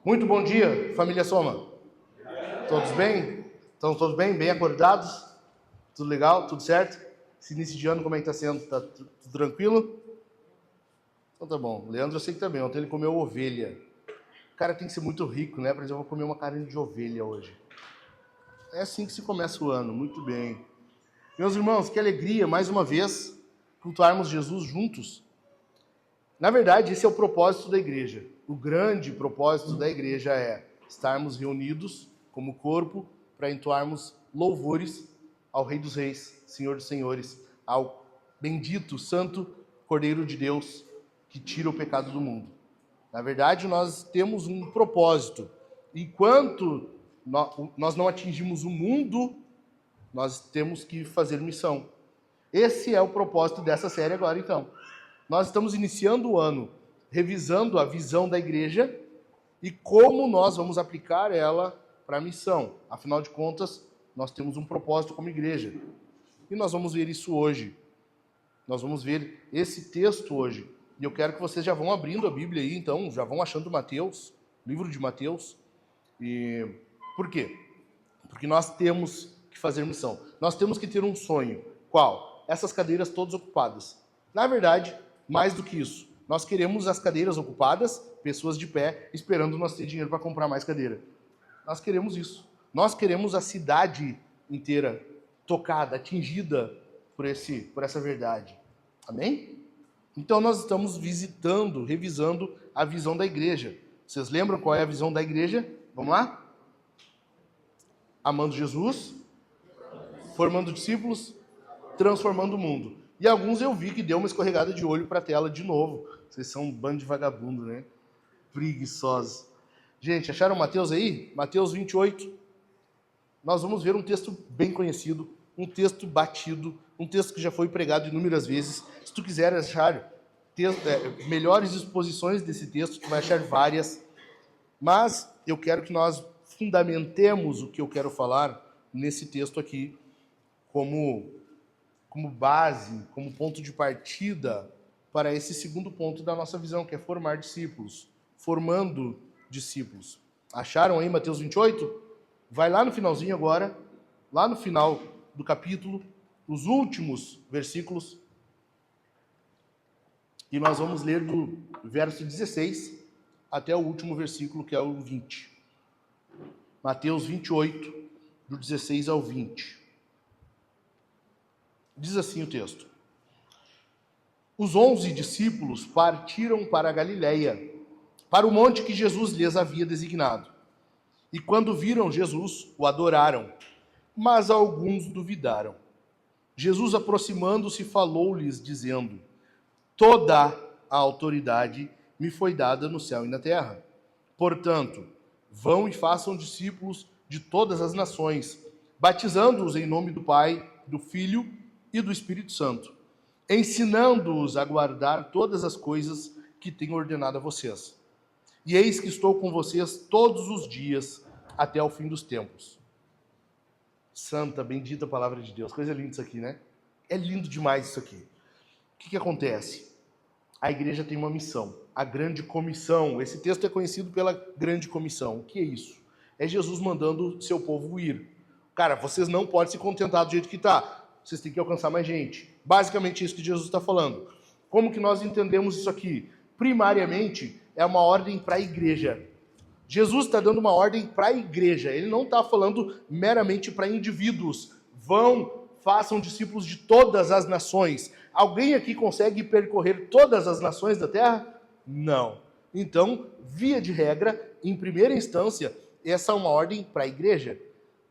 Muito bom dia, família Soma. Todos bem? Estão todos bem? Bem acordados? Tudo legal? Tudo certo? Esse início de ano, como é que está sendo? Está tudo tranquilo? Então tá bom. Leandro, eu sei que tá bem. Ontem ele comeu ovelha. O cara tem que ser muito rico, né? Por exemplo, eu vou comer uma carne de ovelha hoje. É assim que se começa o ano. Muito bem. Meus irmãos, que alegria, mais uma vez, cultuarmos Jesus juntos. Na verdade, esse é o propósito da igreja. O grande propósito da igreja é estarmos reunidos como corpo para entoarmos louvores ao Rei dos Reis, Senhor dos Senhores, ao bendito, santo Cordeiro de Deus que tira o pecado do mundo. Na verdade, nós temos um propósito. Enquanto nós não atingimos o mundo, nós temos que fazer missão. Esse é o propósito dessa série agora, então. Nós estamos iniciando o ano revisando a visão da igreja e como nós vamos aplicar ela para a missão. Afinal de contas, nós temos um propósito como igreja. E nós vamos ver isso hoje. Nós vamos ver esse texto hoje. E eu quero que vocês já vão abrindo a Bíblia aí, então, já vão achando Mateus, livro de Mateus. E por quê? Porque nós temos que fazer missão. Nós temos que ter um sonho. Qual? Essas cadeiras todas ocupadas. Na verdade, mais do que isso, nós queremos as cadeiras ocupadas, pessoas de pé, esperando nós ter dinheiro para comprar mais cadeira. Nós queremos isso. Nós queremos a cidade inteira tocada, atingida por essa verdade. Amém? Então nós estamos revisando a visão da igreja. Vocês lembram qual é a visão da igreja? Vamos lá? Amando Jesus, formando discípulos, transformando o mundo. E alguns eu vi que deu uma escorregada de olho para a tela de novo. Vocês são um bando de vagabundo, né? Preguiçosos. Gente, acharam Mateus aí? Mateus 28. Nós vamos ver um texto bem conhecido, um texto batido, um texto que já foi pregado inúmeras vezes. Se tu quiser achar melhores exposições desse texto, tu vai achar várias. Mas eu quero que nós fundamentemos o que eu quero falar nesse texto aqui como base, como ponto de partida para esse segundo ponto da nossa visão, que é formar discípulos, formando discípulos. Acharam aí Mateus 28? Vai lá no finalzinho agora, lá no final do capítulo, os últimos versículos, e nós vamos ler do verso 16 até o último versículo, que é o 20. Mateus 28, do 16 ao 20. Diz assim o texto: Os 11 discípulos partiram para a Galileia, para o monte que Jesus lhes havia designado. E quando viram Jesus, o adoraram, mas alguns duvidaram. Jesus, aproximando-se, falou-lhes, dizendo: Toda a autoridade me foi dada no céu e na terra. Portanto, vão e façam discípulos de todas as nações, batizando-os em nome do Pai, do Filho e do Espírito Santo, ensinando-os a guardar todas as coisas que tenho ordenado a vocês. E eis que estou com vocês todos os dias até o fim dos tempos. Santa, bendita palavra de Deus. Coisa linda isso aqui, né? É lindo demais isso aqui. O que acontece? A igreja tem uma missão, a grande comissão. Esse texto é conhecido pela grande comissão. O que é isso? É Jesus mandando seu povo ir. Cara, vocês não podem se contentar do jeito que está. Vocês têm que alcançar mais gente. Basicamente isso que Jesus está falando. Como que nós entendemos isso aqui? Primariamente, é uma ordem para a igreja. Jesus está dando uma ordem para a igreja. Ele não está falando meramente para indivíduos. Vão, façam discípulos de todas as nações. Alguém aqui consegue percorrer todas as nações da terra? Não. Então, via de regra, em primeira instância, essa é uma ordem para a igreja.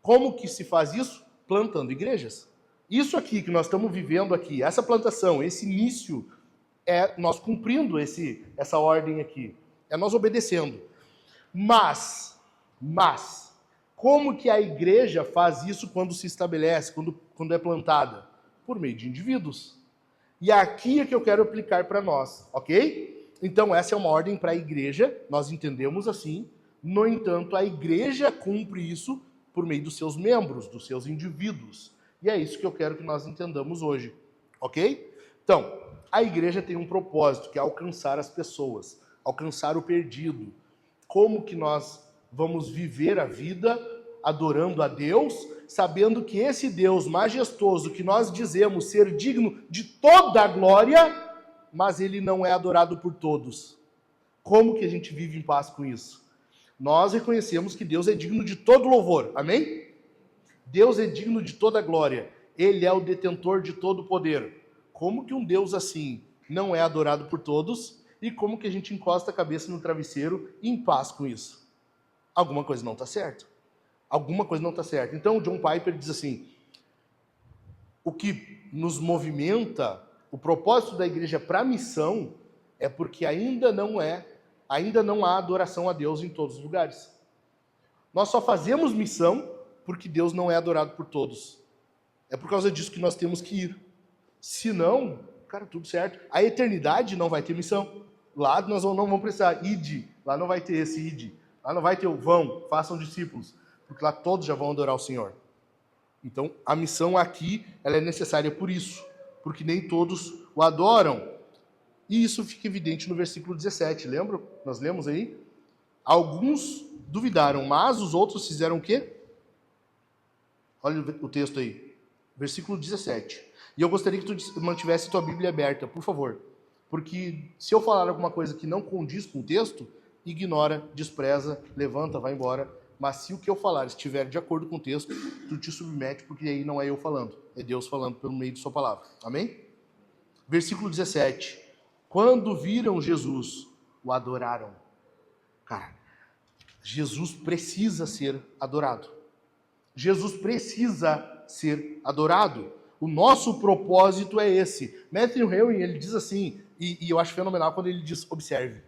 Como que se faz isso? Plantando igrejas. Isso aqui que nós estamos vivendo aqui, essa plantação, esse início, é nós cumprindo essa ordem aqui. É nós obedecendo. Mas, como que a igreja faz isso quando se estabelece, quando é plantada? Por meio de indivíduos. E aqui é que eu quero aplicar para nós, ok? Então essa é uma ordem para a igreja, nós entendemos assim. No entanto, a igreja cumpre isso por meio dos seus membros, dos seus indivíduos. E é isso que eu quero que nós entendamos hoje, ok? Então, a igreja tem um propósito, que é alcançar as pessoas, alcançar o perdido. Como que nós vamos viver a vida adorando a Deus, sabendo que esse Deus majestoso que nós dizemos ser digno de toda a glória, mas ele não é adorado por todos? Como que a gente vive em paz com isso? Nós reconhecemos que Deus é digno de todo louvor, amém? Deus é digno de toda glória, ele é o detentor de todo poder. Como que um Deus assim não é adorado por todos? E como que a gente encosta a cabeça no travesseiro em paz com isso? Alguma coisa não está certa. Alguma coisa não está certa. Então, John Piper diz assim: o que nos movimenta, o propósito da igreja para a missão, é porque ainda não há adoração a Deus em todos os lugares. Nós só fazemos missão porque Deus não é adorado por todos. É por causa disso que nós temos que ir. Se não, cara, tudo certo. A eternidade não vai ter missão. Lá nós não vamos precisar. Ide. Lá não vai ter esse ide. Lá não vai ter o vão, façam discípulos. Porque lá todos já vão adorar o Senhor. Então, a missão aqui, ela é necessária por isso. Porque nem todos o adoram. E isso fica evidente no versículo 17. Lembra? Nós lemos aí? Alguns duvidaram, mas os outros fizeram o quê? Olha o texto aí. Versículo 17. E eu gostaria que tu mantivesse tua Bíblia aberta, por favor. Porque se eu falar alguma coisa que não condiz com o texto, ignora, despreza, levanta, vai embora. Mas se o que eu falar estiver de acordo com o texto, tu te submete, porque aí não é eu falando, é Deus falando pelo meio de sua palavra. Amém? Versículo 17. Quando viram Jesus, o adoraram. Cara, Jesus precisa ser adorado. Jesus precisa ser adorado. O nosso propósito é esse. Matthew Henry, ele diz assim, e eu acho fenomenal quando ele diz observe.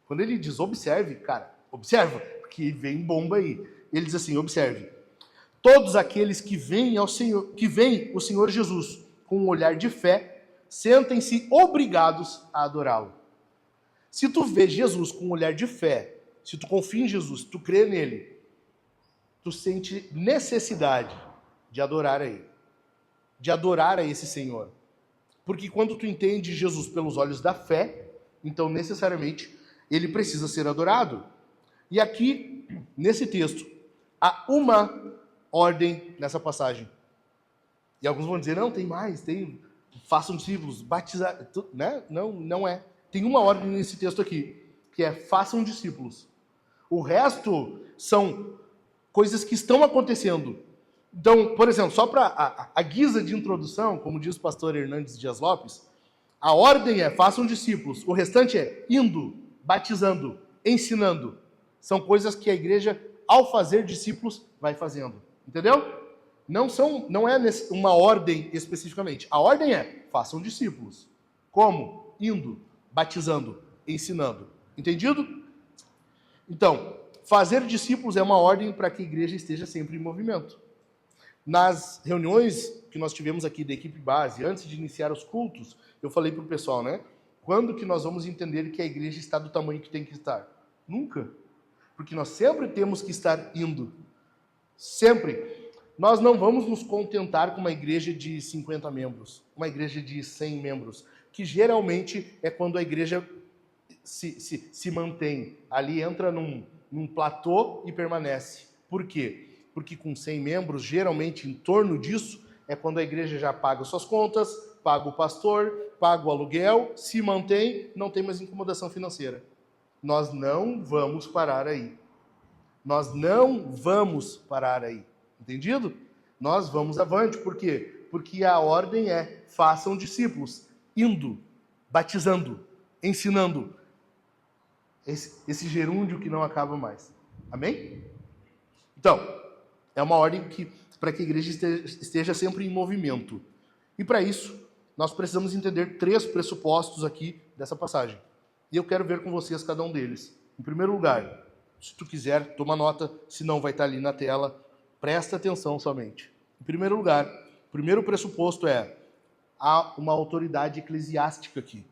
Quando ele diz observe, cara, observa, porque vem bomba aí. Ele diz assim, observe. Todos aqueles que veem o Senhor Jesus com um olhar de fé, sentem-se obrigados a adorá-lo. Se tu vê Jesus com um olhar de fé, se tu confia em Jesus, se tu crê nele, tu sente necessidade de adorar a ele, de adorar a esse Senhor. Porque quando tu entende Jesus pelos olhos da fé, então necessariamente ele precisa ser adorado. E aqui, nesse texto, há uma ordem nessa passagem. E alguns vão dizer, não, tem mais, façam discípulos, batizar, né? Não é. Tem uma ordem nesse texto aqui, que é façam discípulos. O resto são coisas que estão acontecendo. Então, por exemplo, só para a guisa de introdução, como diz o pastor Hernandes Dias Lopes, a ordem é façam discípulos, o restante é indo, batizando, ensinando. São coisas que a igreja, ao fazer discípulos, vai fazendo. Entendeu? Não é uma ordem especificamente. A ordem é façam discípulos. Como? Indo, batizando, ensinando. Entendido? Então, fazer discípulos é uma ordem para que a igreja esteja sempre em movimento. Nas reuniões que nós tivemos aqui da equipe base, antes de iniciar os cultos, eu falei para o pessoal, né? Quando que nós vamos entender que a igreja está do tamanho que tem que estar? Nunca. Porque nós sempre temos que estar indo. Sempre. Nós não vamos nos contentar com uma igreja de 50 membros, uma igreja de 100 membros, que geralmente é quando a igreja se mantém. Ali entra num platô e permanece. Por quê? Porque com 100 membros, geralmente em torno disso, é quando a igreja já paga suas contas, paga o pastor, paga o aluguel, se mantém, não tem mais incomodação financeira. Nós não vamos parar aí. Nós não vamos parar aí. Entendido? Nós vamos avante. Por quê? Porque a ordem é façam discípulos, indo, batizando, ensinando. Esse gerúndio que não acaba mais. Amém? Então, é uma ordem para que a igreja esteja sempre em movimento. E para isso, nós precisamos entender 3 pressupostos aqui dessa passagem. E eu quero ver com vocês cada um deles. Em primeiro lugar, se tu quiser, toma nota, se não vai estar ali na tela, presta atenção somente. Em primeiro lugar, o primeiro pressuposto é, há uma autoridade eclesiástica aqui.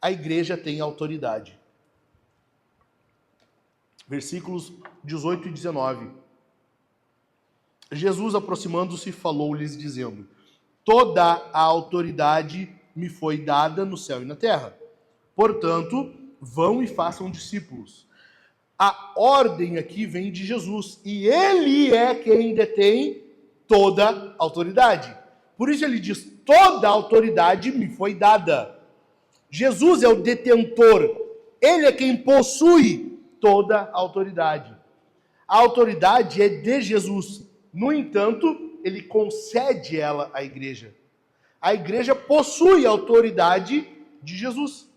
A igreja tem autoridade. Versículos 18 e 19. Jesus, aproximando-se, falou-lhes, dizendo, toda a autoridade me foi dada no céu e na terra. Portanto, vão e façam discípulos. A ordem aqui vem de Jesus. E ele é quem detém toda a autoridade. Por isso ele diz, toda a autoridade me foi dada. Jesus é o detentor. Ele é quem possui toda a autoridade. A autoridade é de Jesus. No entanto, ele concede ela à igreja. A igreja possui a autoridade de Jesus.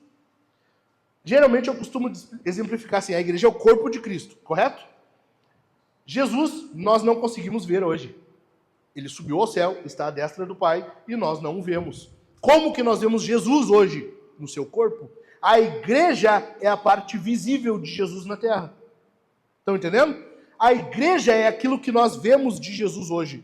Geralmente eu costumo exemplificar assim, a igreja é o corpo de Cristo, correto? Jesus nós não conseguimos ver hoje. Ele subiu ao céu, está à destra do Pai, e nós não o vemos. Como que nós vemos Jesus hoje? No seu corpo. A igreja é a parte visível de Jesus na terra. Estão entendendo? A igreja é aquilo que nós vemos de Jesus hoje.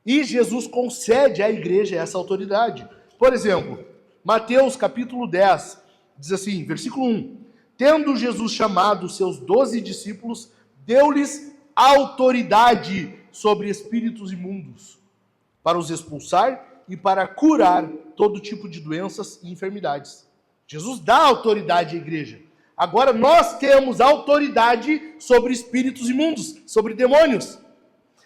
E Jesus concede à igreja essa autoridade. Por exemplo, Mateus capítulo 10, diz assim, versículo 1. Tendo Jesus chamado os seus 12 discípulos, deu-lhes autoridade sobre espíritos imundos, para os expulsar e para curar todo tipo de doenças e enfermidades. Jesus dá autoridade à igreja. Agora nós temos autoridade sobre espíritos imundos, sobre demônios.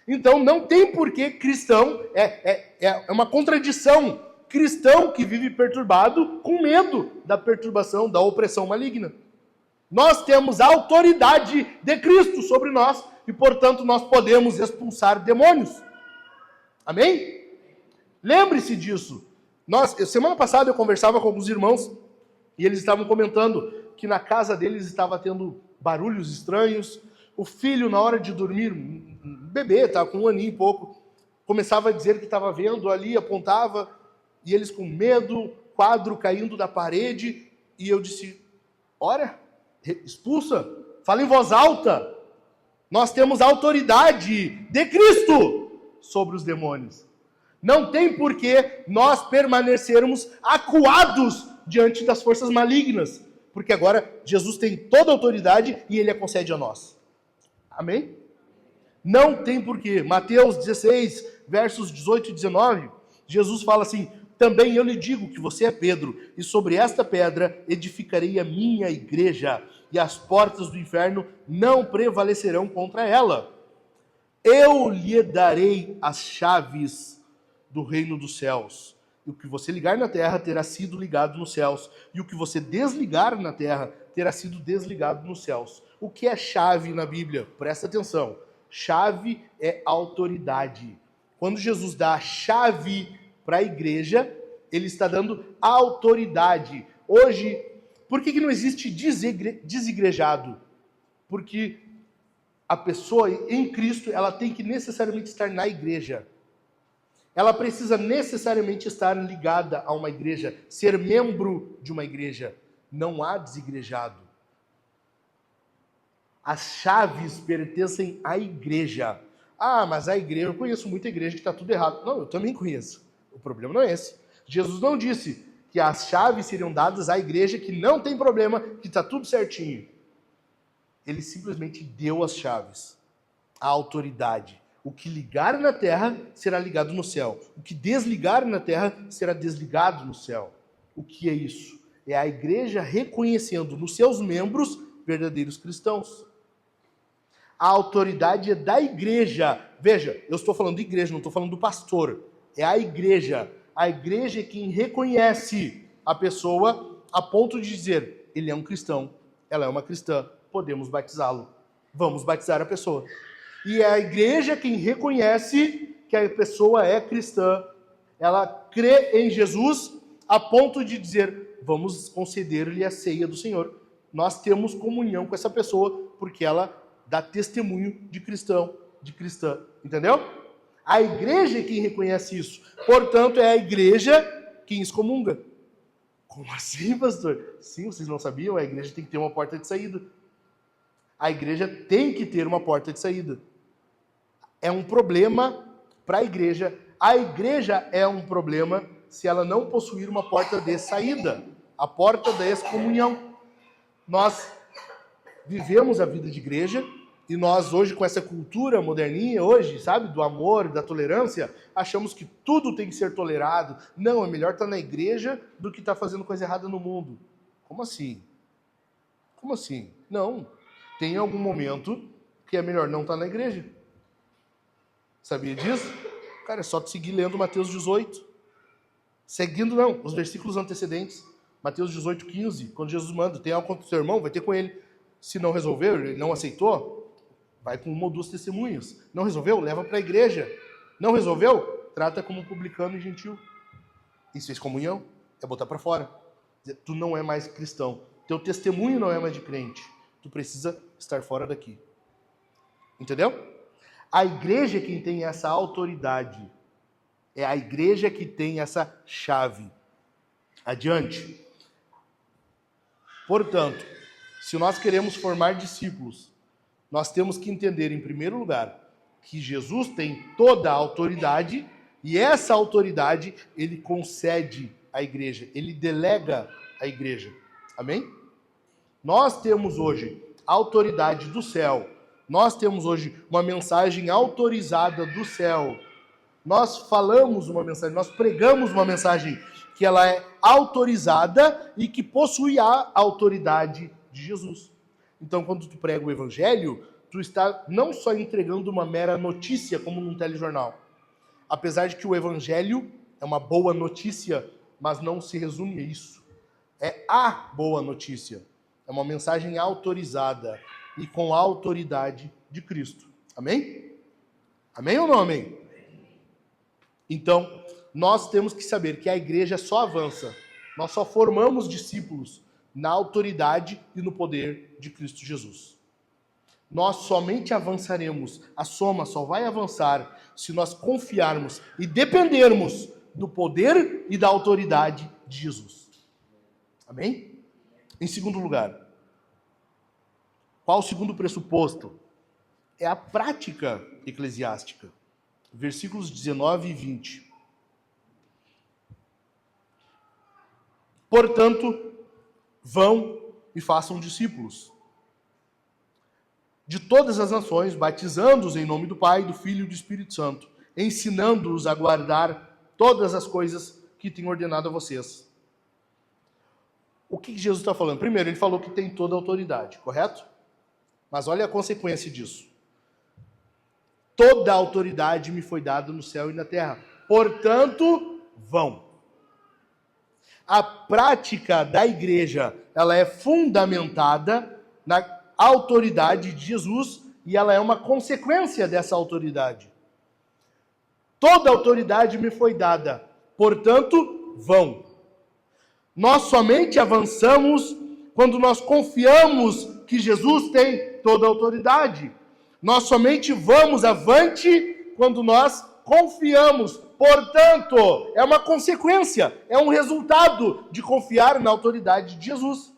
Então não tem por que cristão, é uma contradição, cristão que vive perturbado com medo da perturbação, da opressão maligna. Nós temos a autoridade de Cristo sobre nós e, portanto, nós podemos expulsar demônios. Amém? Lembre-se disso. Semana passada eu conversava com alguns irmãos e eles estavam comentando que na casa deles estava tendo barulhos estranhos. O filho, na hora de dormir, um bebê, estava com 1 aninho e pouco, começava a dizer que estava vendo ali, apontava, e eles com medo, quadro caindo da parede, e eu disse, ora, expulsa, fala em voz alta. Nós temos a autoridade de Cristo sobre os demônios. Não tem por que nós permanecermos acuados diante das forças malignas, porque agora Jesus tem toda a autoridade e ele a concede a nós. Amém? Não tem por que. Mateus 16, versos 18 e 19, Jesus fala assim, também eu lhe digo que você é Pedro, e sobre esta pedra edificarei a minha igreja, e as portas do inferno não prevalecerão contra ela. Eu lhe darei as chaves do reino dos céus. E o que você ligar na terra terá sido ligado nos céus. E o que você desligar na terra terá sido desligado nos céus. O que é chave na Bíblia? Presta atenção. Chave é autoridade. Quando Jesus dá a chave para a igreja, ele está dando autoridade. Hoje, por que não existe desigrejado? Porque a pessoa em Cristo, ela tem que necessariamente estar na igreja. Ela precisa necessariamente estar ligada a uma igreja, ser membro de uma igreja. Não há desigrejado. As chaves pertencem à igreja. Ah, mas a igreja, eu conheço muita igreja que está tudo errado. Não, eu também conheço. O problema não é esse. Jesus não disse que as chaves seriam dadas à igreja que não tem problema, que está tudo certinho. Ele simplesmente deu as chaves, a autoridade. O que ligar na terra será ligado no céu. O que desligar na terra será desligado no céu. O que é isso? É a igreja reconhecendo nos seus membros verdadeiros cristãos. A autoridade é da igreja. Veja, eu estou falando de igreja, não estou falando do pastor. É a igreja. A igreja é quem reconhece a pessoa a ponto de dizer, ele é um cristão, ela é uma cristã, podemos batizá-lo. Vamos batizar a pessoa. E é a igreja quem reconhece que a pessoa é cristã. Ela crê em Jesus a ponto de dizer, vamos conceder-lhe a ceia do Senhor. Nós temos comunhão com essa pessoa porque ela dá testemunho de cristão, de cristã. Entendeu? A igreja é quem reconhece isso. Portanto, é a igreja quem excomunga. Como assim, pastor? Sim, vocês não sabiam? A igreja tem que ter uma porta de saída. A igreja tem que ter uma porta de saída. É um problema para a igreja. A igreja é um problema se ela não possuir uma porta de saída. A porta da excomunhão. Nós vivemos a vida de igreja e nós hoje com essa cultura moderninha hoje, sabe, do amor, da tolerância, achamos que tudo tem que ser tolerado. Não, é melhor estar na igreja do que estar fazendo coisa errada no mundo. Como assim? Como assim? Não. tem algum momento que é melhor não estar na igreja. Sabia disso? Cara, é só tu seguir lendo Mateus 18. Seguindo, não, os versículos antecedentes. Mateus 18, 15, quando Jesus manda, tem algo contra o seu irmão, vai ter com ele. Se não resolveu, ele não aceitou, vai com uma ou duas testemunhas. Não resolveu? Leva para a igreja. Não resolveu? Trata como publicano e gentil. Isso é excomunhão, é botar para fora. Tu não é mais cristão. Teu testemunho não é mais de crente. Tu precisa estar fora daqui. Entendeu? A igreja é quem tem essa autoridade. É a igreja que tem essa chave. Adiante. Portanto, se nós queremos formar discípulos, nós temos que entender, em primeiro lugar, que Jesus tem toda a autoridade e essa autoridade ele concede à igreja, ele delega à igreja. Amém? Nós temos hoje a autoridade do céu, nós temos hoje uma mensagem autorizada do céu, nós falamos uma mensagem, nós pregamos uma mensagem que ela é autorizada e que possui a autoridade de Jesus. Então, quando tu prega o evangelho, tu está não só entregando uma mera notícia, como num telejornal. Apesar de que o evangelho é uma boa notícia, mas não se resume a isso. É a boa notícia. É uma mensagem autorizada e com a autoridade de Cristo. Amém? Amém ou não amém? Então, nós temos que saber que a igreja só avança. Nós só formamos discípulos na autoridade e no poder de Cristo Jesus. Nós somente avançaremos, a soma só vai avançar se nós confiarmos e dependermos do poder e da autoridade de Jesus. Amém? Em segundo lugar, qual o segundo pressuposto? É a prática eclesiástica. Versículos 19 e 20. Portanto, vão e façam discípulos de todas as nações, batizando-os em nome do Pai, do Filho e do Espírito Santo, ensinando-os a guardar todas as coisas que tenho ordenado a vocês. O que Jesus está falando? Primeiro, ele falou que tem toda a autoridade, correto? Mas olha a consequência disso. Toda a autoridade me foi dada no céu e na terra. Portanto, vão. A prática da igreja, ela é fundamentada na autoridade de Jesus e ela é uma consequência dessa autoridade. Toda a autoridade me foi dada. Portanto, vão. Nós somente avançamos quando nós confiamos que Jesus tem toda a autoridade. Nós somente vamos avante quando nós confiamos. Portanto, é uma consequência, é um resultado de confiar na autoridade de Jesus.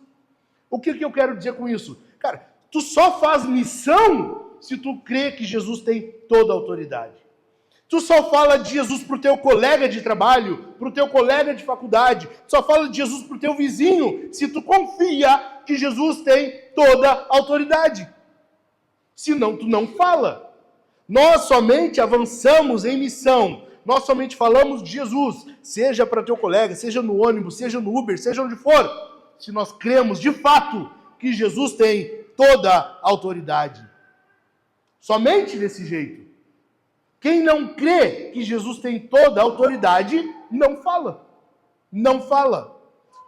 O que eu quero dizer com isso? Cara, tu só faz missão se tu crê que Jesus tem toda a autoridade. Tu só fala de Jesus pro teu colega de trabalho, pro teu colega de faculdade. Tu só fala de Jesus pro teu vizinho se tu confia que Jesus tem toda a autoridade. Senão tu não fala. Nós somente avançamos em missão. Nós somente falamos de Jesus, seja para teu colega, seja no ônibus, seja no Uber, seja onde for. Se nós cremos de fato que Jesus tem toda a autoridade. Somente desse jeito. Quem não crê que Jesus tem toda a autoridade, não fala. Não fala.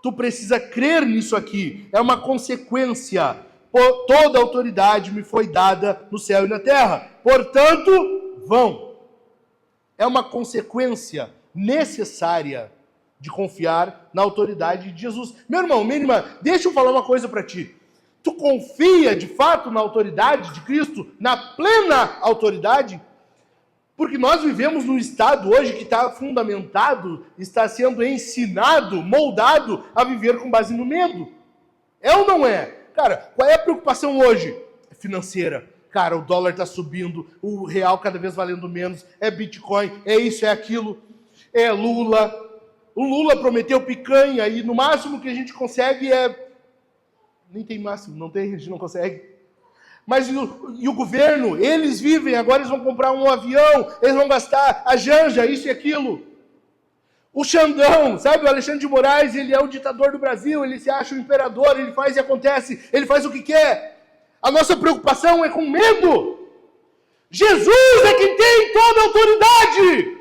Tu precisa crer nisso aqui. É uma consequência. Toda a autoridade me foi dada no céu e na terra. Portanto, vão. É uma consequência necessária de confiar na autoridade de Jesus. Meu irmão, minha irmã, deixa eu falar uma coisa para ti. Tu confia de fato na autoridade de Cristo, na plena autoridade? Porque nós vivemos num estado hoje que está fundamentado, está sendo ensinado, moldado a viver com base no medo. É ou não é? Cara, qual é a preocupação hoje? É financeira. Cara, o dólar está subindo, o real cada vez valendo menos, é Bitcoin, é isso, é aquilo, é Lula. O Lula prometeu picanha e no máximo que a gente consegue é... Nem tem máximo, não tem, a gente não consegue. Mas e o governo? Eles vivem, agora eles vão comprar um avião, eles vão gastar a janja, isso e aquilo. O Xandão, sabe, o Alexandre de Moraes, ele é o ditador do Brasil, ele se acha o imperador, ele faz e acontece, ele faz o que quer. A nossa preocupação é com medo. Jesus é quem tem toda a autoridade.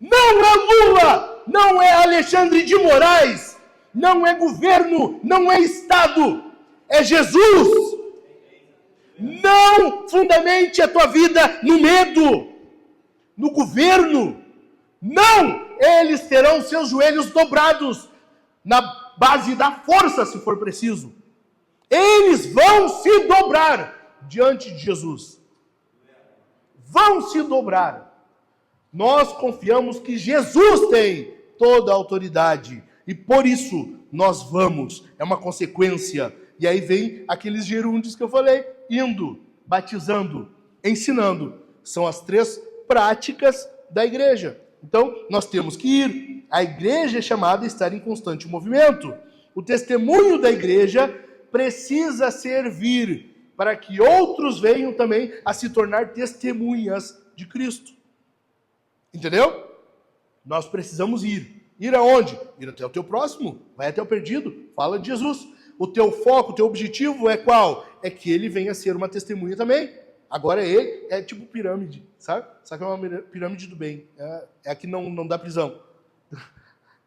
Não é Lula, não é Alexandre de Moraes, não é governo, não é Estado. É Jesus. Não fundamente a tua vida no medo, no governo. Não! Eles terão seus joelhos dobrados na base da força, se for preciso. Eles vão se dobrar diante de Jesus. Vão se dobrar. Nós confiamos que Jesus tem toda a autoridade. E por isso nós vamos. É uma consequência. E aí vem aqueles gerúndios que eu falei. Indo, batizando, ensinando. São as 3 práticas da igreja. Então, nós temos que ir. A igreja é chamada a estar em constante movimento. O testemunho da igreja precisa servir para que outros venham também a se tornar testemunhas de Cristo. Entendeu? Nós precisamos ir. Ir aonde? Ir até o teu próximo. Vai até o perdido. Fala de Jesus. O teu foco, o teu objetivo é qual? É que ele venha ser uma testemunha também. Agora ele é tipo pirâmide, sabe? Só que é uma pirâmide do bem. É a que não dá prisão.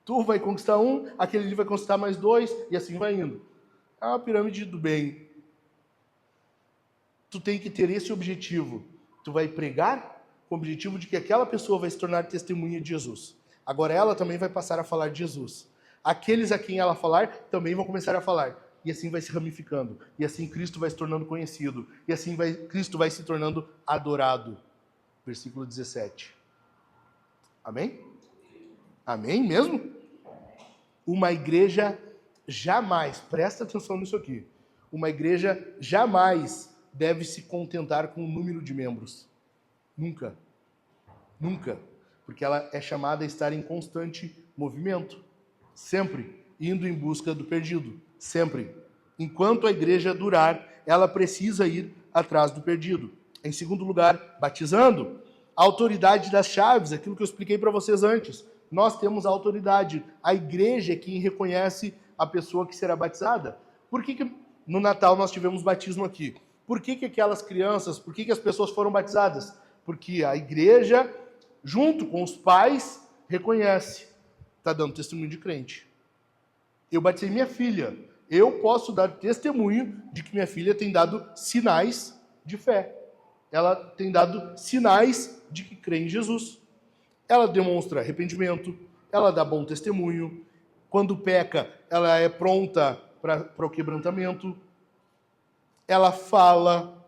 Tu vai conquistar um, aquele ali vai conquistar mais 2, e assim vai indo. É uma pirâmide do bem. Tu tem que ter esse objetivo. Tu vai pregar com o objetivo de que aquela pessoa vai se tornar testemunha de Jesus. Agora ela também vai passar a falar de Jesus. Aqueles a quem ela falar também vão começar a falar. E assim vai se ramificando. E assim Cristo vai se tornando conhecido. E assim Cristo vai se tornando adorado. Versículo 17. Amém? Amém mesmo? Uma igreja jamais, presta atenção nisso aqui, uma igreja jamais deve se contentar com o número de membros. Nunca. Nunca. Porque ela é chamada a estar em constante movimento. Sempre indo em busca do perdido. Sempre. Enquanto a igreja durar, ela precisa ir atrás do perdido. Em segundo lugar, batizando. A autoridade das chaves, aquilo que eu expliquei para vocês antes. Nós temos a autoridade. A igreja é quem reconhece a pessoa que será batizada. Por que no Natal nós tivemos batismo aqui? Por que aquelas crianças, por que as pessoas foram batizadas? Porque a igreja, junto com os pais, reconhece. Está dando testemunho de crente. Eu batizei minha filha. Eu posso dar testemunho de que minha filha tem dado sinais de fé. Ela tem dado sinais de que crê em Jesus. Ela demonstra arrependimento, ela dá bom testemunho. Quando peca, ela é pronta para o quebrantamento. Ela fala,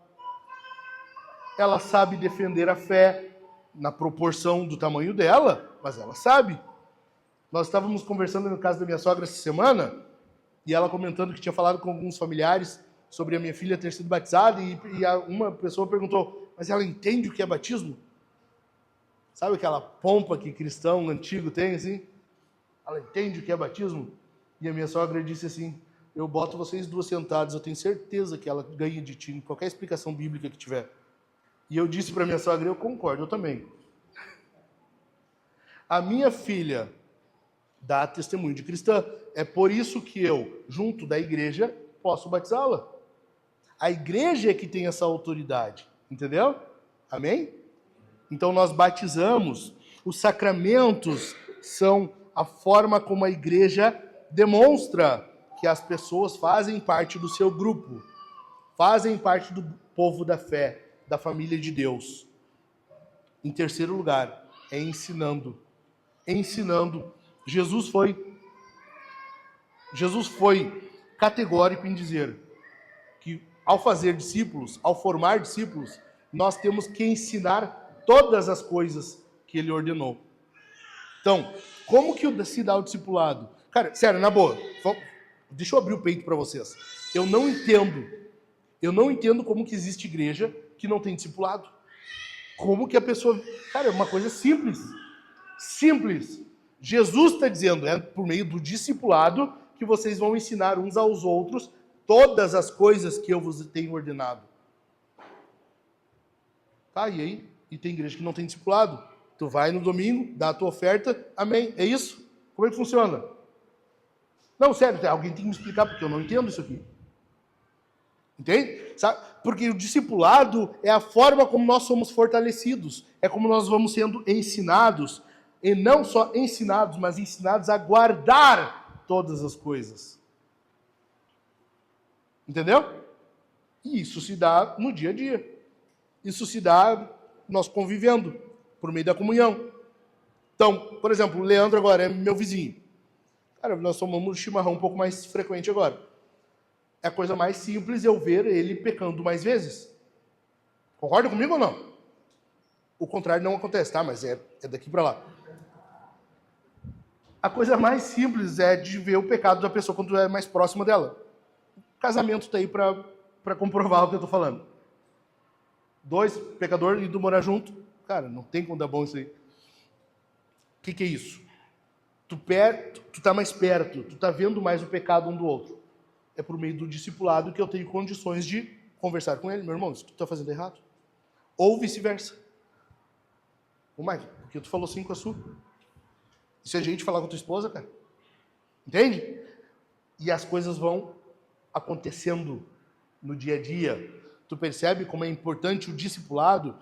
ela sabe defender a fé na proporção do tamanho dela, mas ela sabe. Nós estávamos conversando no caso da minha sogra essa semana, e ela comentando que tinha falado com alguns familiares sobre a minha filha ter sido batizada, e uma pessoa perguntou, mas ela entende o que é batismo? Sabe aquela pompa que cristão antigo tem, assim? Ela entende o que é batismo? E a minha sogra disse assim, eu boto vocês 2 sentados, eu tenho certeza que ela ganha de ti em qualquer explicação bíblica que tiver. E eu disse para minha sogra, eu concordo, eu também. A minha filha dá testemunho de cristã. É por isso que eu, junto da igreja, posso batizá-la. A igreja é que tem essa autoridade, entendeu? Amém? Então nós batizamos. Os sacramentos são a forma como a igreja demonstra que as pessoas fazem parte do seu grupo, fazem parte do povo da fé, da família de Deus. Em terceiro lugar, é ensinando. Ensinando. Jesus foi categórico em dizer que ao fazer discípulos, ao formar discípulos, nós temos que ensinar todas as coisas que ele ordenou. Então, como que se dá o discipulado? Cara, sério, na boa, deixa eu abrir o peito para vocês. Eu não entendo como que existe igreja que não tem discipulado. Como que a pessoa... Cara, é uma coisa simples. Simples. Jesus está dizendo, é por meio do discipulado que vocês vão ensinar uns aos outros todas as coisas que eu vos tenho ordenado. Tá, e aí? E tem igreja que não tem discipulado. Tu vai no domingo, dá a tua oferta, amém. É isso? Como é que funciona? Não, sério, alguém tem que me explicar, porque eu não entendo isso aqui. Entende? Sabe? Porque o discipulado é a forma como nós somos fortalecidos, é como nós vamos sendo ensinados, e não só ensinados, mas ensinados a guardar todas as coisas. Entendeu? E isso se dá no dia a dia. Isso se dá nós convivendo, por meio da comunhão. Então, por exemplo, o Leandro agora é meu vizinho. Cara, nós tomamos chimarrão um pouco mais frequente agora. É a coisa mais simples eu ver ele pecando mais vezes. Concorda comigo ou não? O contrário não acontece, tá? Mas é daqui para lá. A coisa mais simples é de ver o pecado da pessoa quando é mais próxima dela. O casamento está aí para comprovar o que eu estou falando. 2, pecador indo morar junto. Cara, não tem como dar bom isso aí. O que é isso? Tu tá mais perto, tu tá vendo mais o pecado um do outro. É por meio do discipulado que eu tenho condições de conversar com ele. Meu irmão, isso que tu tá fazendo errado. Ou vice-versa. Ô, Mike, porque tu falou assim com a sua? E se a gente falar com a tua esposa, cara? Entende? E as coisas vão acontecendo no dia a dia. Tu percebe como é importante o discipulado?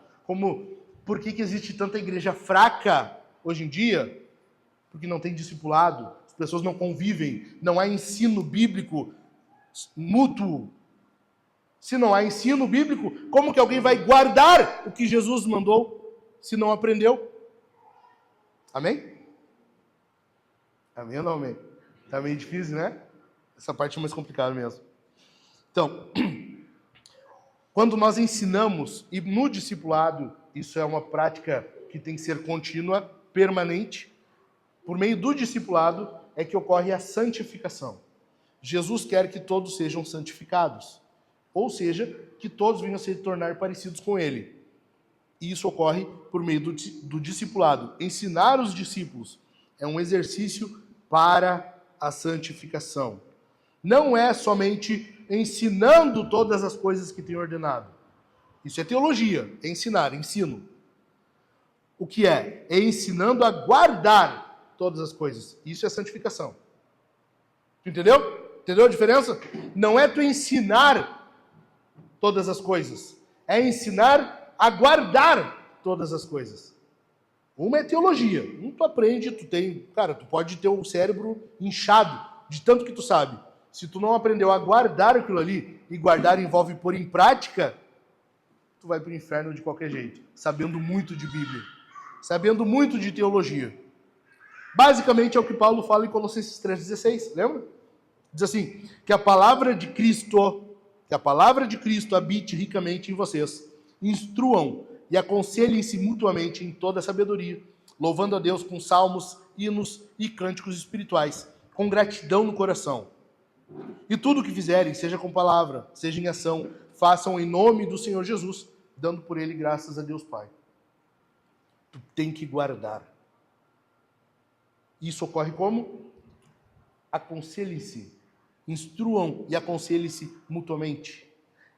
Por que existe tanta igreja fraca hoje em dia? Porque não tem discipulado, as pessoas não convivem, não há ensino bíblico mútuo. Se não há ensino bíblico, como que alguém vai guardar o que Jesus mandou se não aprendeu? Amém? Amém ou não amém? Tá meio difícil, né? Essa parte é mais complicada mesmo. Então, quando nós ensinamos, e no discipulado, isso é uma prática que tem que ser contínua, permanente, por meio do discipulado é que ocorre a santificação. Jesus quer que todos sejam santificados, ou seja, que todos venham a se tornar parecidos com Ele. E isso ocorre por meio do discipulado. Ensinar os discípulos é um exercício para a santificação. Não é somente ensinando todas as coisas que tem ordenado. Isso é teologia, é ensinar, ensino. O que é? É ensinando a guardar todas as coisas. Isso é santificação. Tu entendeu? Entendeu a diferença? Não é tu ensinar todas as coisas. É ensinar a guardar todas as coisas. Uma é teologia. Um tu aprende, tu pode ter o cérebro inchado de tanto que tu sabe. Se tu não aprendeu a guardar aquilo ali, e guardar envolve pôr em prática, tu vai para o inferno de qualquer jeito, sabendo muito de Bíblia, sabendo muito de teologia. Basicamente é o que Paulo fala em Colossenses 3,16, lembra? Diz assim, que a palavra de Cristo habite ricamente em vocês. Instruam e aconselhem-se mutuamente em toda a sabedoria, louvando a Deus com salmos, hinos e cânticos espirituais, com gratidão no coração. E tudo o que fizerem, seja com palavra, seja em ação, façam em nome do Senhor Jesus, dando por ele graças a Deus Pai. Tu tem que guardar. Isso ocorre como? Aconselhem-se, instruam e aconselhem-se mutuamente.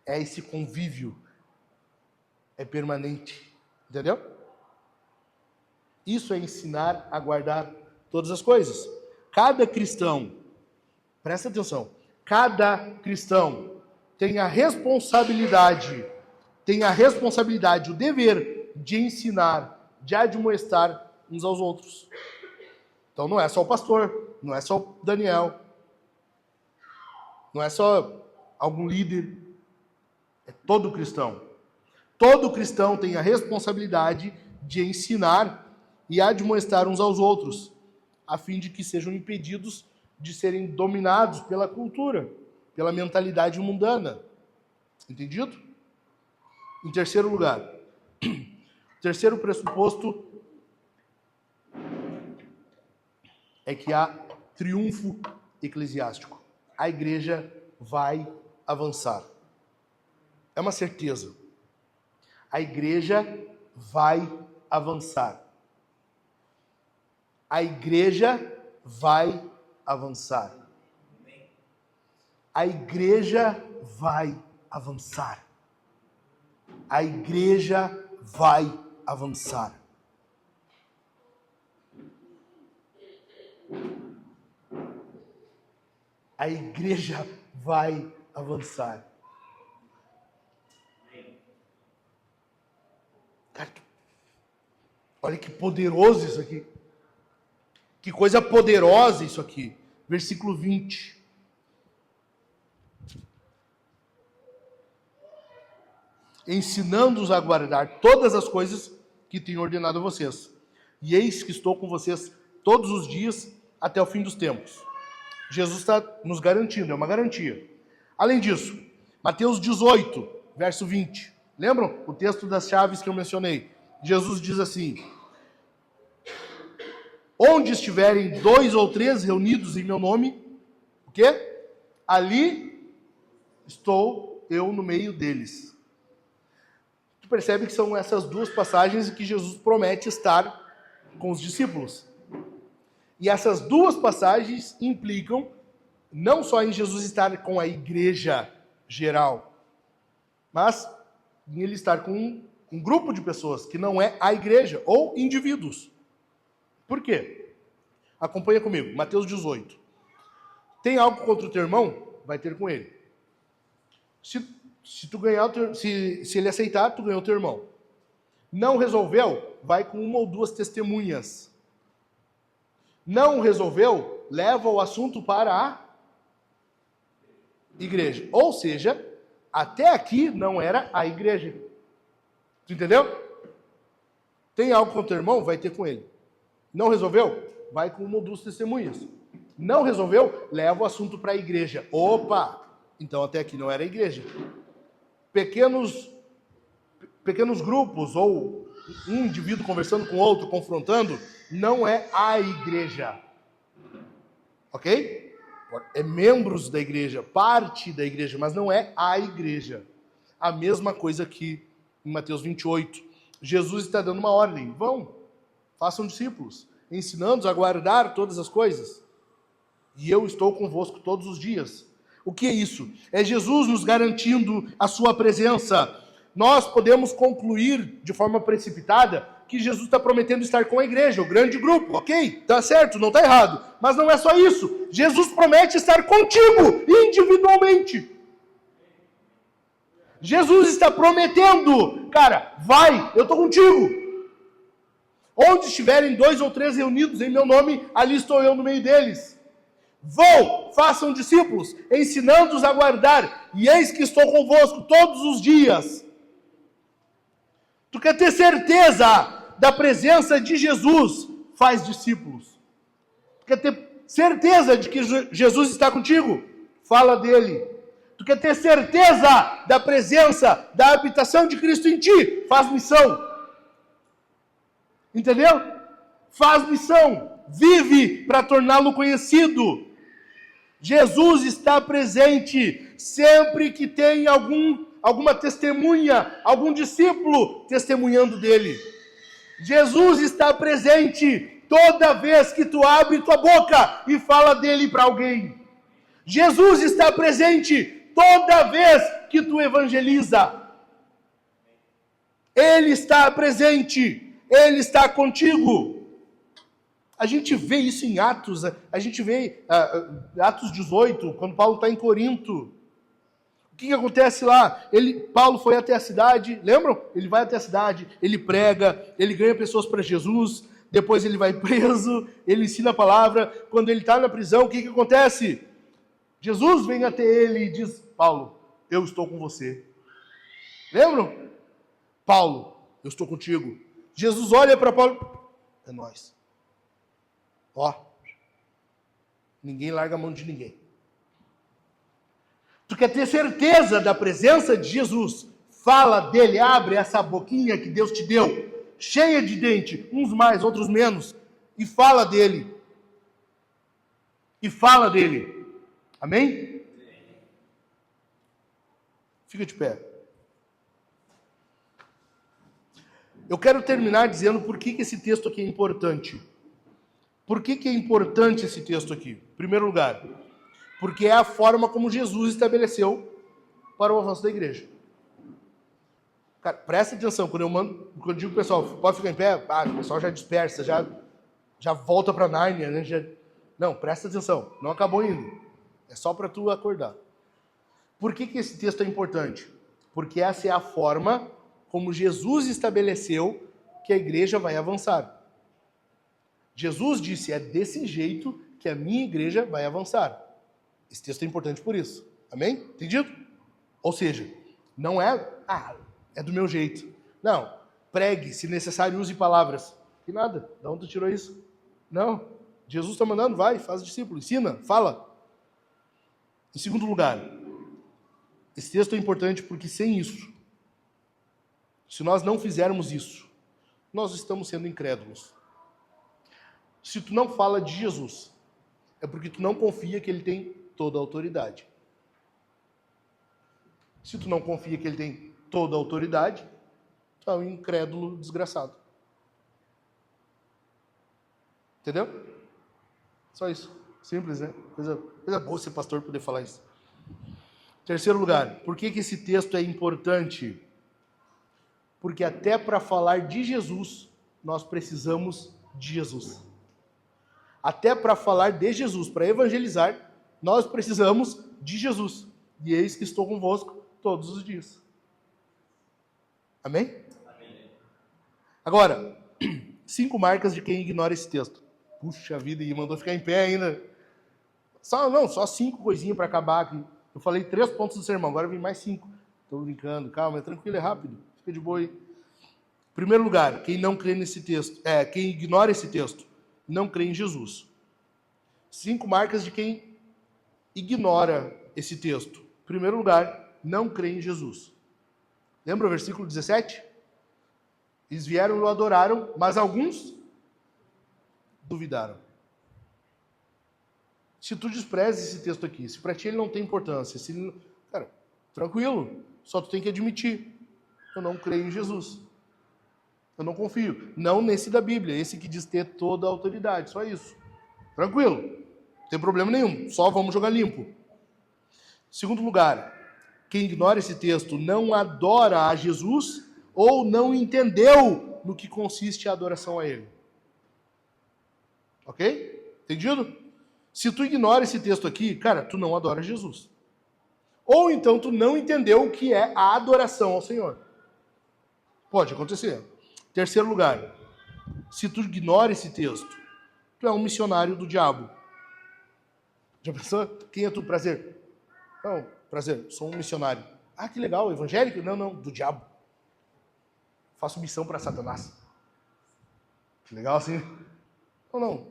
É esse convívio, é permanente, entendeu? Isso é ensinar a guardar todas as coisas. Cada cristão, presta atenção, cada cristão tem a responsabilidade, o dever de ensinar, de admoestar uns aos outros. Então não é só o pastor, não é só o Daniel, não é só algum líder, é todo cristão. Todo cristão tem a responsabilidade de ensinar e admoestar uns aos outros, a fim de que sejam impedidos de serem dominados pela cultura, pela mentalidade mundana. Entendido? Em terceiro lugar, terceiro pressuposto é que há triunfo eclesiástico. A igreja vai avançar. É uma certeza. A igreja vai avançar. A igreja vai avançar. A igreja vai avançar. A igreja vai avançar. A igreja vai avançar. Olha que poderoso isso aqui. Que coisa poderosa isso aqui. Versículo 20. Ensinando-os a guardar todas as coisas que tenho ordenado a vocês. E eis que estou com vocês todos os dias até o fim dos tempos. Jesus está nos garantindo, é uma garantia. Além disso, Mateus 18, verso 20. Lembram o texto das chaves que eu mencionei? Jesus diz assim: onde estiverem 2 ou 3 reunidos em meu nome, o quê? Ali estou eu no meio deles. Tu percebe que são essas duas passagens que Jesus promete estar com os discípulos. E essas duas passagens implicam não só em Jesus estar com a igreja geral, mas em ele estar com um grupo de pessoas que não é a igreja, ou indivíduos. Por quê? Acompanha comigo, Mateus 18. Tem algo contra o teu irmão? Vai ter com ele. Se tu ganhar, se ele aceitar, tu ganhou o teu irmão. Não resolveu? Vai com 1 ou 2 testemunhas. Não resolveu? Leva o assunto para a igreja. Ou seja, até aqui não era a igreja. Tu entendeu? Tem algo contra o teu irmão? Vai ter com ele. Não resolveu? Vai com 1 ou 2 testemunhas. Não resolveu? Leva o assunto para a igreja. Opa! Então até aqui não era a igreja. Pequenos grupos ou um indivíduo conversando com outro, confrontando, não é a igreja. Ok? É membros da igreja, parte da igreja, mas não é a igreja. A mesma coisa aqui em Mateus 28. Jesus está dando uma ordem. Vão, façam discípulos, ensinando-os a guardar todas as coisas. E eu estou convosco todos os dias. O que é isso? É Jesus nos garantindo a sua presença. Nós podemos concluir de forma precipitada que Jesus está prometendo estar com a igreja, o grande grupo, ok? Tá certo, não está errado. Mas não é só isso. Jesus promete estar contigo, individualmente. Jesus está prometendo, cara, vai, eu estou contigo. Onde estiverem 2 ou 3 reunidos em meu nome, ali estou eu no meio deles. Vão, façam discípulos, ensinando-os a guardar, e eis que estou convosco todos os dias. Tu quer ter certeza da presença de Jesus? Faz discípulos. Tu quer ter certeza de que Jesus está contigo? Fala dele. Tu quer ter certeza da presença, da habitação de Cristo em ti? Faz missão. Entendeu? Faz missão. Vive para torná-lo conhecido. Jesus está presente sempre que tem alguma testemunha, algum discípulo testemunhando dele. Jesus está presente toda vez que tu abre tua boca e fala dele para alguém. Jesus está presente toda vez que tu evangeliza. Ele está presente, ele está contigo. A gente vê isso em Atos, a gente vê Atos 18, quando Paulo está em Corinto. O que acontece lá? Paulo foi até a cidade, lembram? Ele vai até a cidade, ele prega, ele ganha pessoas para Jesus, depois ele vai preso, ele ensina a palavra. Quando ele está na prisão, o que acontece? Jesus vem até ele e diz: Paulo, eu estou com você. Lembram? Paulo, eu estou contigo. Jesus olha para Paulo, é nós. Ó, ninguém larga a mão de ninguém. Tu quer ter certeza da presença de Jesus? Fala dele, abre essa boquinha que Deus te deu, cheia de dente, uns mais, outros menos, e fala dele. E fala dele. Amém? Fica de pé. Eu quero terminar dizendo por que esse texto aqui é importante. Por que é importante esse texto aqui? Em primeiro lugar, porque é a forma como Jesus estabeleceu para o avanço da igreja. Cara, presta atenção, quando eu digo pessoal, pode ficar em pé, o pessoal já dispersa, já volta para Nárnia, né? Não, presta atenção, não acabou ainda. É só para tu acordar. Por que esse texto é importante? Porque essa é a forma como Jesus estabeleceu que a igreja vai avançar. Jesus disse, é desse jeito que a minha igreja vai avançar. Esse texto é importante por isso. Amém? Entendido? Ou seja, não é, é do meu jeito. Não, pregue, se necessário use palavras. Que nada, de onde tu tirou isso? Não, Jesus está mandando, vai, faz discípulo, ensina, fala. Em segundo lugar, esse texto é importante porque sem isso, se nós não fizermos isso, nós estamos sendo incrédulos. Se tu não fala de Jesus, é porque tu não confia que ele tem toda a autoridade. Se tu não confia que ele tem toda a autoridade, tu é um incrédulo desgraçado. Entendeu? Só isso. Simples, né? Coisa boa ser pastor poder falar isso. Terceiro lugar, por que esse texto é importante? Porque até para falar de Jesus, nós precisamos de Jesus. Até para falar de Jesus, para evangelizar, nós precisamos de Jesus. E eis que estou convosco todos os dias. Amém? Amém. Agora, 5 marcas de quem ignora esse texto. Puxa vida, e mandou ficar em pé ainda. Só 5 coisinhas para acabar aqui. Eu falei 3 pontos do sermão, agora vem mais 5. Estou brincando, calma, é tranquilo, é rápido. Fica de boa aí. Primeiro lugar, quem não crê nesse texto, quem ignora esse texto, não crê em Jesus. 5 marcas de quem ignora esse texto. Primeiro lugar, não crê em Jesus. Lembra o versículo 17? Eles vieram e o adoraram, mas alguns duvidaram. Se tu desprezas esse texto aqui, se para ti ele não tem importância, cara, tranquilo, só tu tem que admitir, eu não creio em Jesus. Eu não confio. Não nesse da Bíblia, esse que diz ter toda a autoridade, só isso. Tranquilo, não tem problema nenhum, só vamos jogar limpo. Segundo lugar, quem ignora esse texto não adora a Jesus ou não entendeu no que consiste a adoração a Ele. Ok? Entendido? Se tu ignora esse texto aqui, cara, tu não adora Jesus. Ou então tu não entendeu o que é a adoração ao Senhor. Pode acontecer. Terceiro lugar, se tu ignora esse texto, tu é um missionário do diabo. Já pensou? Quem é tu? Prazer. Não, prazer, sou um missionário. Ah, que legal, evangélico? Não, do diabo. Faço missão para Satanás. Que legal assim. Não,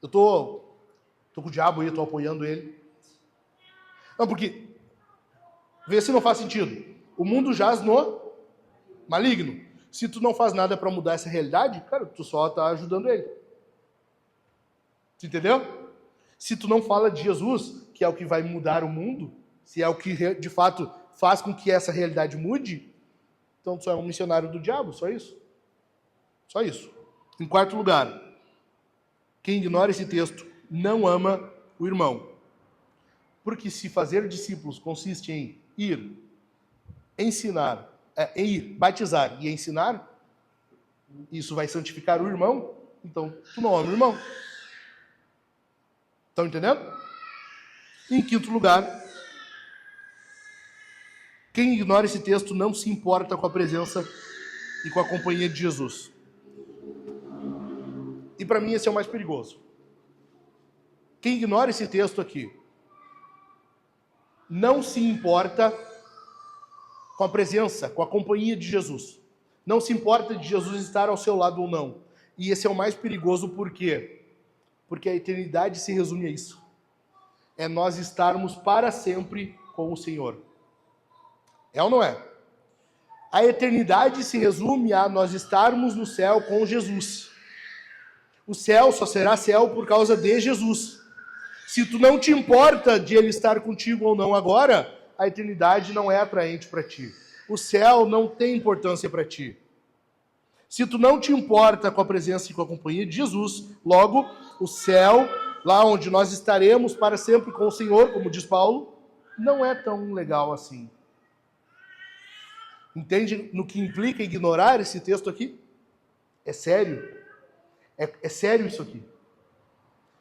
eu tô com o diabo aí, eu tô apoiando ele. Não, porque, vê se não faz sentido. O mundo jaz no maligno. Se tu não faz nada para mudar essa realidade, cara, tu só tá ajudando ele. Tu entendeu? Se tu não fala de Jesus, que é o que vai mudar o mundo, se é o que de fato faz com que essa realidade mude, então tu só é um missionário do diabo, só isso. Só isso. Em quarto lugar, quem ignora esse texto não ama o irmão. Porque se fazer discípulos consiste em ir, ensinar, batizar e ensinar, isso vai santificar o irmão, então tu não ama o irmão. Estão entendendo? Em quinto lugar, quem ignora esse texto não se importa com a presença e com a companhia de Jesus. E para mim esse é o mais perigoso. Quem ignora esse texto aqui não se importa com a presença, com a companhia de Jesus. Não se importa de Jesus estar ao seu lado ou não. E esse é o mais perigoso por quê? Porque a eternidade se resume a isso. É nós estarmos para sempre com o Senhor. É ou não é? A eternidade se resume a nós estarmos no céu com Jesus. O céu só será céu por causa de Jesus. Se tu não te importa de Ele estar contigo ou não agora, a eternidade não é atraente para ti. O céu não tem importância para ti. Se tu não te importa com a presença e com a companhia de Jesus, logo, o céu, lá onde nós estaremos para sempre com o Senhor, como diz Paulo, não é tão legal assim. Entende no que implica ignorar esse texto aqui? É sério. É sério isso aqui.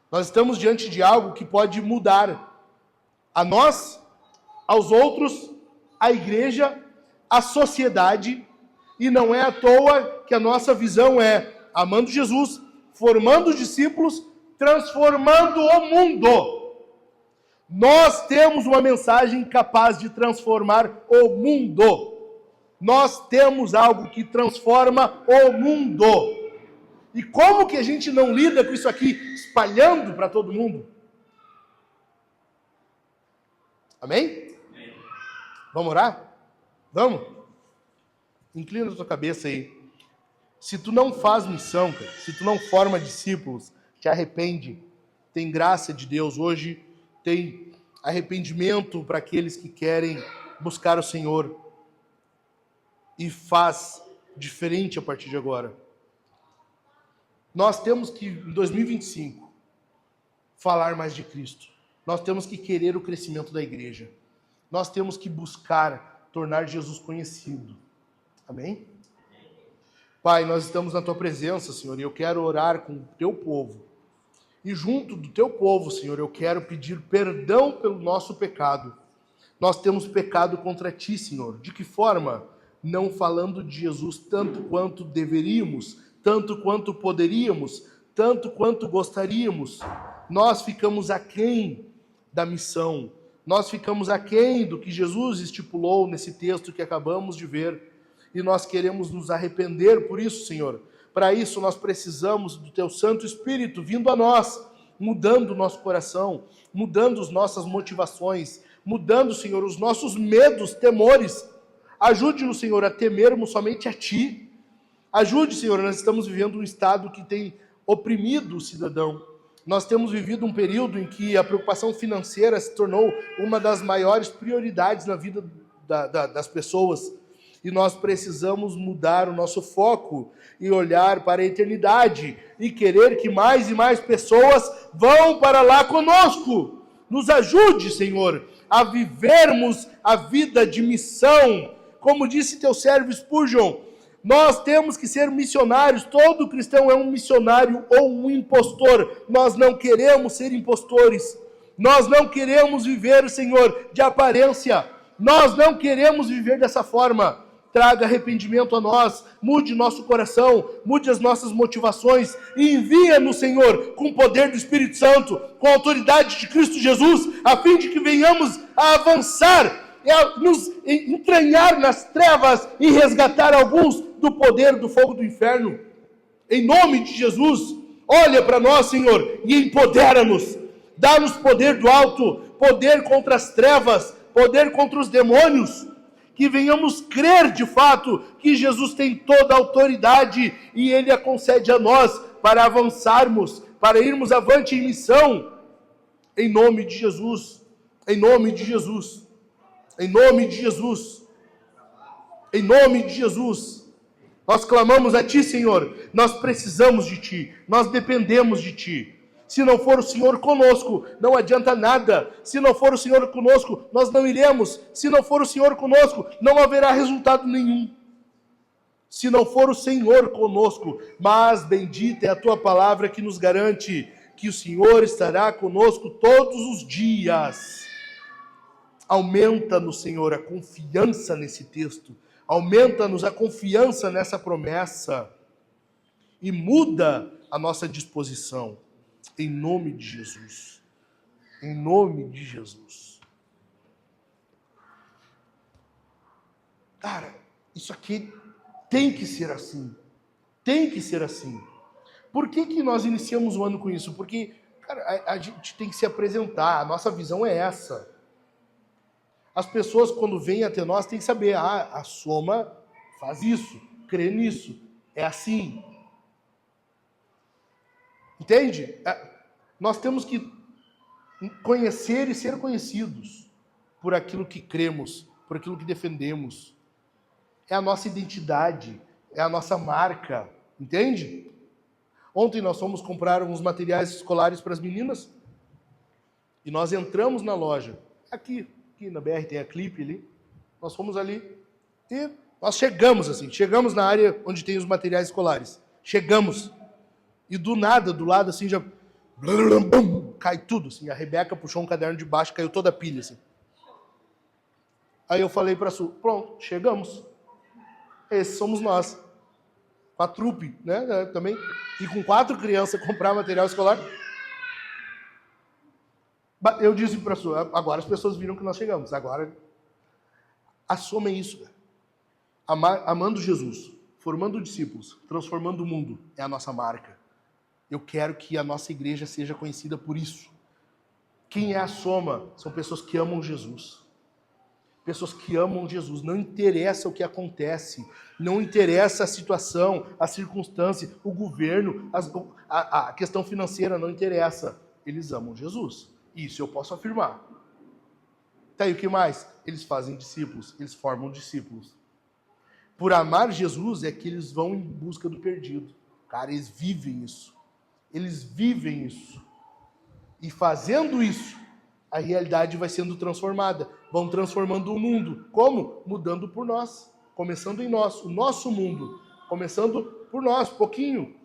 Nós estamos diante de algo que pode mudar a nós, aos outros, a igreja, a sociedade E não é à toa que a nossa visão é amando Jesus, formando os discípulos, transformando o mundo. Nós temos uma mensagem capaz de transformar o mundo. Nós temos algo que transforma o mundo. E como que a gente não lida com isso aqui, espalhando para todo mundo? Amém? Vamos orar? Vamos? Inclina a tua cabeça aí. Se tu não faz missão, cara, se tu não forma discípulos, te arrepende. Tem graça de Deus hoje, tem arrependimento para aqueles que querem buscar o Senhor. E faz diferente a partir de agora. Nós temos que, em 2025, falar mais de Cristo. Nós temos que querer o crescimento da igreja. Nós temos que buscar tornar Jesus conhecido. Amém? Pai, nós estamos na Tua presença, Senhor, e eu quero orar com o Teu povo. E junto do Teu povo, Senhor, eu quero pedir perdão pelo nosso pecado. Nós temos pecado contra Ti, Senhor. De que forma? Não falando de Jesus tanto quanto deveríamos, tanto quanto poderíamos, tanto quanto gostaríamos. Nós ficamos aquém da missão. Nós ficamos aquém do que Jesus estipulou nesse texto que acabamos de ver. E nós queremos nos arrepender por isso, Senhor. Para isso, nós precisamos do Teu Santo Espírito vindo a nós, mudando o nosso coração, mudando as nossas motivações, mudando, Senhor, os nossos medos, temores. Ajude-nos, Senhor, a temermos somente a Ti. Ajude, Senhor, nós estamos vivendo um estado que tem oprimido o cidadão. Nós temos vivido um período em que a preocupação financeira se tornou uma das maiores prioridades na vida das pessoas. E nós precisamos mudar o nosso foco e olhar para a eternidade e querer que mais e mais pessoas vão para lá conosco. Nos ajude, Senhor, a vivermos a vida de missão. Como disse teu servo Spurgeon, nós temos que ser missionários. Todo cristão é um missionário ou um impostor. Nós não queremos ser impostores. Nós não queremos viver, Senhor, de aparência. Nós não queremos viver dessa forma. Traga arrependimento a nós, mude nosso coração, mude as nossas motivações e envia-nos, Senhor, com o poder do Espírito Santo, com a autoridade de Cristo Jesus, a fim de que venhamos a avançar, a nos entranhar nas trevas e resgatar alguns do poder do fogo do inferno. Em nome de Jesus, olha para nós, Senhor, e empodera-nos. Dá-nos poder do alto, poder contra as trevas, poder contra os demônios. Que venhamos crer de fato que Jesus tem toda a autoridade e Ele a concede a nós para avançarmos, para irmos avante em missão. Em nome de Jesus, em nome de Jesus, em nome de Jesus, em nome de Jesus. Nós clamamos a Ti, Senhor, nós precisamos de Ti, nós dependemos de Ti. Se não for o Senhor conosco, não adianta nada. Se não for o Senhor conosco, nós não iremos. Se não for o Senhor conosco, não haverá resultado nenhum. Se não for o Senhor conosco, mas bendita é a Tua palavra que nos garante que o Senhor estará conosco todos os dias. Aumenta-nos, Senhor, a confiança nesse texto. Aumenta-nos a confiança nessa promessa. E muda a nossa disposição. Em nome de Jesus. Em nome de Jesus. Cara, isso aqui tem que ser assim. Tem que ser assim. Por que nós iniciamos o ano com isso? Porque, cara, a gente tem que se apresentar. A nossa visão é essa. As pessoas, quando vêm até nós, têm que saber. A Soma faz isso. Crê nisso. É assim. Entende? Nós temos que conhecer e ser conhecidos por aquilo que cremos, por aquilo que defendemos. É a nossa identidade, é a nossa marca, entende? Ontem nós fomos comprar uns materiais escolares para as meninas e nós entramos na loja. Aqui na BR tem a Clipe ali. Nós fomos ali e nós chegamos na área onde tem os materiais escolares. Chegamos. E do nada, do lado assim, já cai tudo, assim. A Rebeca puxou um caderno de baixo, caiu toda a pilha, assim. Aí eu falei para a Su, pronto, chegamos. Esses somos nós. Com a trupe, né? Também. E com 4 crianças comprar material escolar. Eu disse para a sua, agora as pessoas viram que nós chegamos. Agora, a soma é isso. Amando Jesus, formando discípulos, transformando o mundo, é a nossa marca. Eu quero que a nossa igreja seja conhecida por isso. Quem é a soma? São pessoas que amam Jesus. Pessoas que amam Jesus. Não interessa o que acontece, não interessa a situação, a circunstância, o governo, a questão financeira, não interessa. Eles amam Jesus. Isso eu posso afirmar. Tá, e o que mais? Eles fazem discípulos, eles formam discípulos. Por amar Jesus é que eles vão em busca do perdido. Cara, eles vivem isso. Eles vivem isso. E fazendo isso, a realidade vai sendo transformada. Vão transformando o mundo. Como? Mudando por nós. Começando em nós. O nosso mundo. Começando por nós, pouquinho.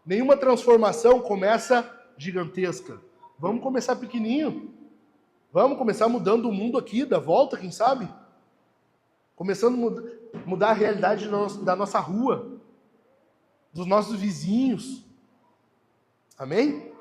Nenhuma transformação começa gigantesca. Vamos começar pequenininho. Vamos começar mudando o mundo aqui, da volta, quem sabe? Começando a mudar a realidade da nossa rua. Dos nossos vizinhos. Amém?